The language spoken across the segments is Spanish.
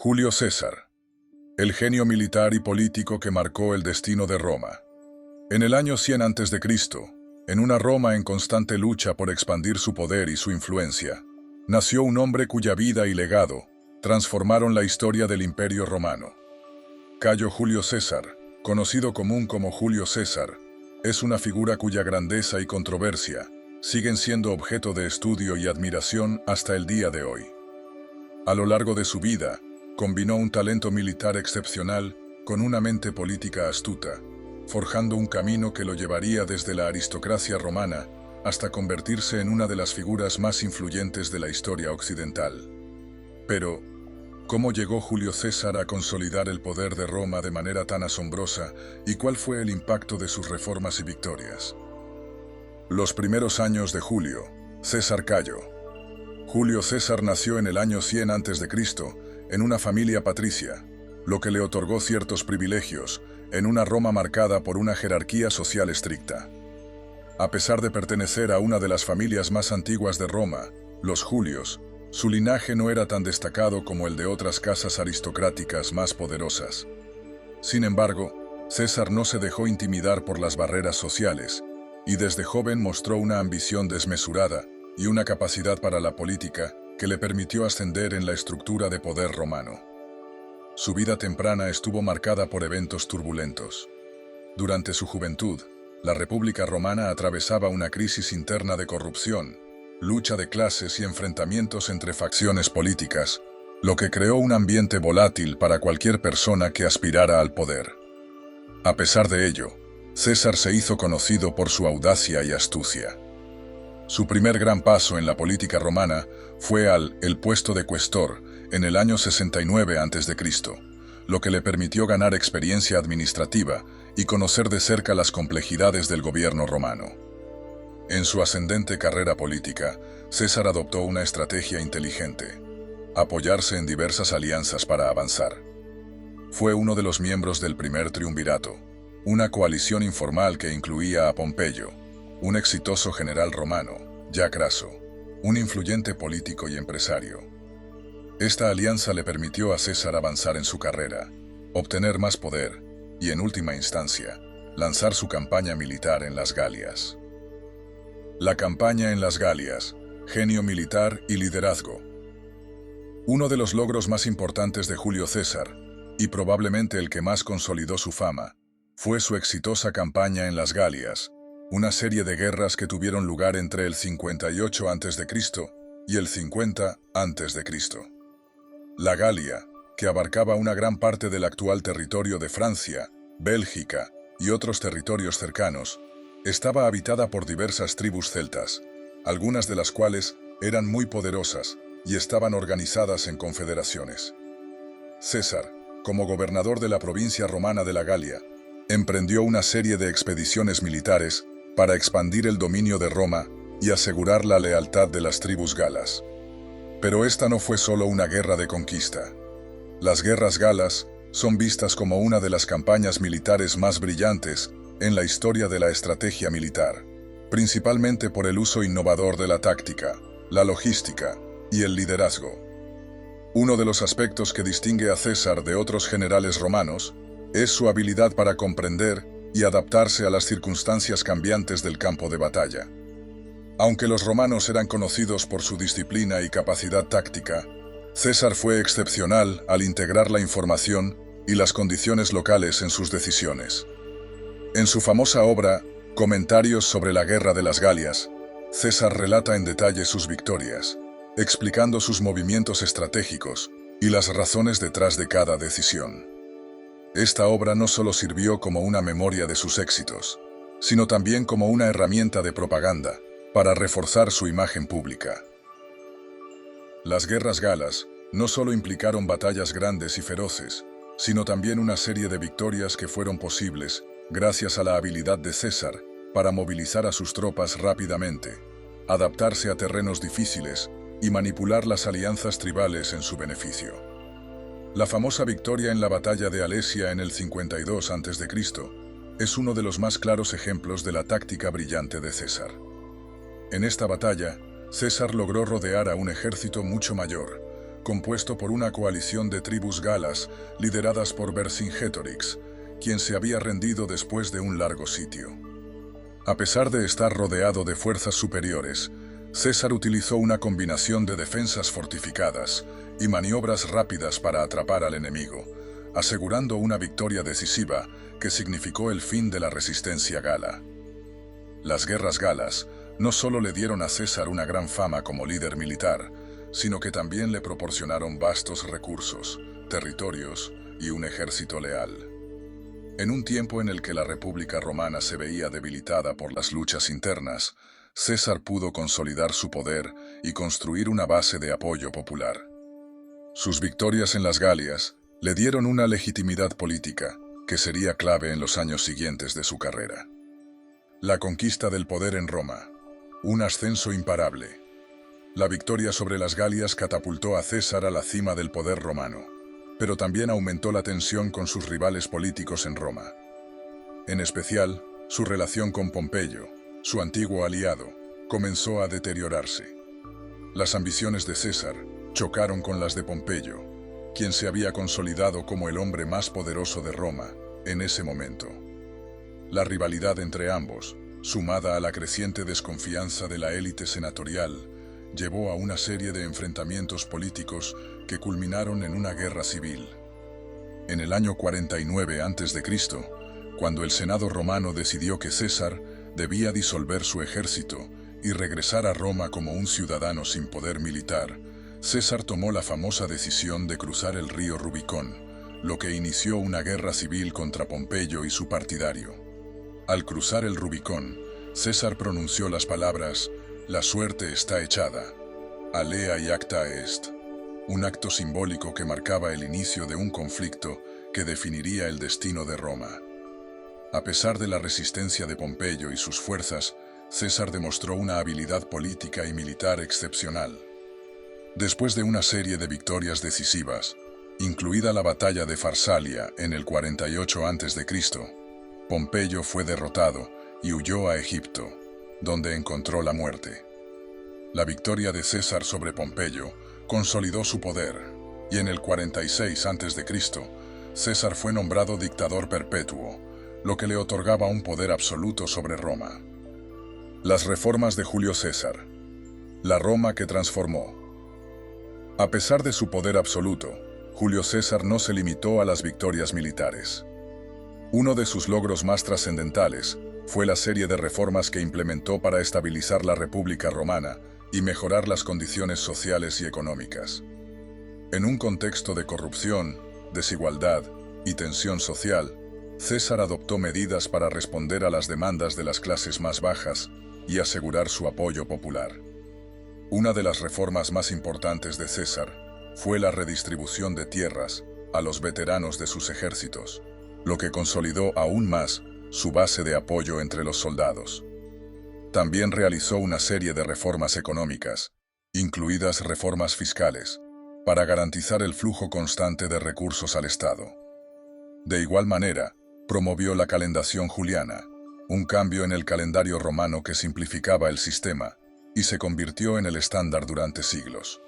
Julio César, el genio militar y político que marcó el destino de Roma. En el año 100 a.C., en una Roma en constante lucha por expandir su poder y su influencia, nació un hombre cuya vida y legado transformaron la historia del Imperio Romano. Cayo Julio César, conocido común como Julio César, es una figura cuya grandeza y controversia siguen siendo objeto de estudio y admiración hasta el día de hoy. A lo largo de su vida, combinó un talento militar excepcional con una mente política astuta, forjando un camino que lo llevaría desde la aristocracia romana hasta convertirse en una de las figuras más influyentes de la historia occidental. Pero, ¿cómo llegó Julio César a consolidar el poder de Roma de manera tan asombrosa y cuál fue el impacto de sus reformas y victorias? Los primeros años de Julio César Cayo. Julio César nació en el año 100 a.C. en una familia patricia, lo que le otorgó ciertos privilegios en una Roma marcada por una jerarquía social estricta. A pesar de pertenecer a una de las familias más antiguas de Roma, los Julios, su linaje no era tan destacado como el de otras casas aristocráticas más poderosas. Sin embargo, César no se dejó intimidar por las barreras sociales, y desde joven mostró una ambición desmesurada y una capacidad para la política que le permitió ascender en la estructura de poder romano. Su vida temprana estuvo marcada por eventos turbulentos. Durante su juventud, la República Romana atravesaba una crisis interna de corrupción, lucha de clases y enfrentamientos entre facciones políticas, lo que creó un ambiente volátil para cualquier persona que aspirara al poder. A pesar de ello, César se hizo conocido por su audacia y astucia. Su primer gran paso en la política romana fue el puesto de cuestor en el año 69 a.C., lo que le permitió ganar experiencia administrativa y conocer de cerca las complejidades del gobierno romano. En su ascendente carrera política, César adoptó una estrategia inteligente: apoyarse en diversas alianzas para avanzar. Fue uno de los miembros del primer triunvirato, una coalición informal que incluía a Pompeyo, un exitoso general romano, ya Craso, un influyente político y empresario. Esta alianza le permitió a César avanzar en su carrera, obtener más poder y, en última instancia, lanzar su campaña militar en las Galias. La campaña en las Galias, genio militar y liderazgo. Uno de los logros más importantes de Julio César, y probablemente el que más consolidó su fama, fue su exitosa campaña en las Galias, una serie de guerras que tuvieron lugar entre el 58 a.C. y el 50 a.C. La Galia, que abarcaba una gran parte del actual territorio de Francia, Bélgica y otros territorios cercanos, estaba habitada por diversas tribus celtas, algunas de las cuales eran muy poderosas y estaban organizadas en confederaciones. César, como gobernador de la provincia romana de la Galia, emprendió una serie de expediciones militares para expandir el dominio de Roma y asegurar la lealtad de las tribus galas. Pero esta no fue solo una guerra de conquista. Las guerras galas son vistas como una de las campañas militares más brillantes en la historia de la estrategia militar, principalmente por el uso innovador de la táctica, la logística y el liderazgo. Uno de los aspectos que distingue a César de otros generales romanos es su habilidad para comprender y adaptarse a las circunstancias cambiantes del campo de batalla. Aunque los romanos eran conocidos por su disciplina y capacidad táctica, César fue excepcional al integrar la información y las condiciones locales en sus decisiones. En su famosa obra, Comentarios sobre la Guerra de las Galias, César relata en detalle sus victorias, explicando sus movimientos estratégicos y las razones detrás de cada decisión. Esta obra no solo sirvió como una memoria de sus éxitos, sino también como una herramienta de propaganda para reforzar su imagen pública. Las guerras galas no solo implicaron batallas grandes y feroces, sino también una serie de victorias que fueron posibles gracias a la habilidad de César para movilizar a sus tropas rápidamente, adaptarse a terrenos difíciles y manipular las alianzas tribales en su beneficio. La famosa victoria en la batalla de Alesia en el 52 a.C. es uno de los más claros ejemplos de la táctica brillante de César. En esta batalla, César logró rodear a un ejército mucho mayor, compuesto por una coalición de tribus galas lideradas por Vercingétorix, quien se había rendido después de un largo sitio. A pesar de estar rodeado de fuerzas superiores, César utilizó una combinación de defensas fortificadas y maniobras rápidas para atrapar al enemigo, asegurando una victoria decisiva que significó el fin de la resistencia gala. Las guerras galas no solo le dieron a César una gran fama como líder militar, sino que también le proporcionaron vastos recursos, territorios y un ejército leal. En un tiempo en el que la República Romana se veía debilitada por las luchas internas, César pudo consolidar su poder y construir una base de apoyo popular. Sus victorias en las Galias le dieron una legitimidad política que sería clave en los años siguientes de su carrera. La conquista del poder en Roma, un ascenso imparable. La victoria sobre las Galias catapultó a César a la cima del poder romano, pero también aumentó la tensión con sus rivales políticos en Roma. En especial, su relación con Pompeyo, su antiguo aliado, comenzó a deteriorarse. Las ambiciones de César chocaron con las de Pompeyo, quien se había consolidado como el hombre más poderoso de Roma en ese momento. La rivalidad entre ambos, sumada a la creciente desconfianza de la élite senatorial, llevó a una serie de enfrentamientos políticos que culminaron en una guerra civil. En el año 49 a.C., cuando el Senado romano decidió que César debía disolver su ejército y regresar a Roma como un ciudadano sin poder militar, César tomó la famosa decisión de cruzar el río Rubicón, lo que inició una guerra civil contra Pompeyo y su partidario. Al cruzar el Rubicón, César pronunció las palabras «La suerte está echada, alea y acta est», un acto simbólico que marcaba el inicio de un conflicto que definiría el destino de Roma. A pesar de la resistencia de Pompeyo y sus fuerzas, César demostró una habilidad política y militar excepcional. Después de una serie de victorias decisivas, incluida la batalla de Farsalia en el 48 a.C., Pompeyo fue derrotado y huyó a Egipto, donde encontró la muerte. La victoria de César sobre Pompeyo consolidó su poder, y en el 46 a.C., César fue nombrado dictador perpetuo, lo que le otorgaba un poder absoluto sobre Roma. Las reformas de Julio César. La Roma que transformó. A pesar de su poder absoluto, Julio César no se limitó a las victorias militares. Uno de sus logros más trascendentales fue la serie de reformas que implementó para estabilizar la República Romana y mejorar las condiciones sociales y económicas. En un contexto de corrupción, desigualdad y tensión social, César adoptó medidas para responder a las demandas de las clases más bajas y asegurar su apoyo popular. Una de las reformas más importantes de César fue la redistribución de tierras a los veteranos de sus ejércitos, lo que consolidó aún más su base de apoyo entre los soldados. También realizó una serie de reformas económicas, incluidas reformas fiscales, para garantizar el flujo constante de recursos al Estado. De igual manera, promovió la calendación juliana, un cambio en el calendario romano que simplificaba el sistema y se convirtió en el estándar durante siglos.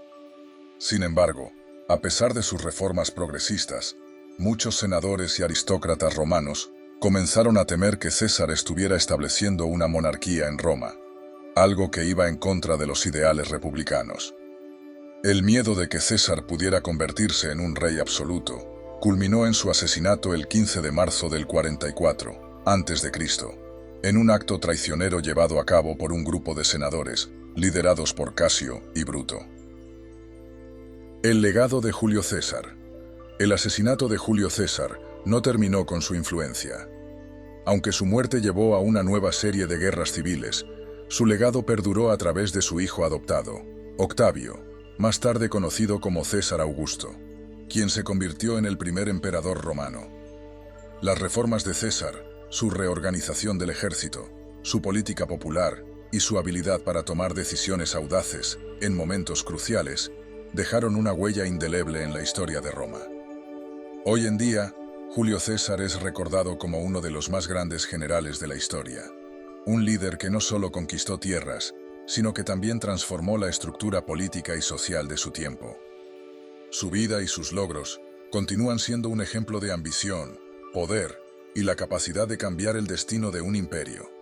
Sin embargo, a pesar de sus reformas progresistas, muchos senadores y aristócratas romanos comenzaron a temer que César estuviera estableciendo una monarquía en Roma, algo que iba en contra de los ideales republicanos. El miedo de que César pudiera convertirse en un rey absoluto culminó en su asesinato el 15 de marzo del 44 a.C., en un acto traicionero llevado a cabo por un grupo de senadores liderados por Casio y Bruto. El legado de Julio César. El asesinato de Julio César no terminó con su influencia. Aunque su muerte llevó a una nueva serie de guerras civiles, su legado perduró a través de su hijo adoptado, Octavio, más tarde conocido como César Augusto, quien se convirtió en el primer emperador romano. Las reformas de César, su reorganización del ejército, su política popular y su habilidad para tomar decisiones audaces en momentos cruciales, dejaron una huella indeleble en la historia de Roma. Hoy en día, Julio César es recordado como uno de los más grandes generales de la historia, un líder que no solo conquistó tierras, sino que también transformó la estructura política y social de su tiempo. Su vida y sus logros continúan siendo un ejemplo de ambición, poder y la capacidad de cambiar el destino de un imperio.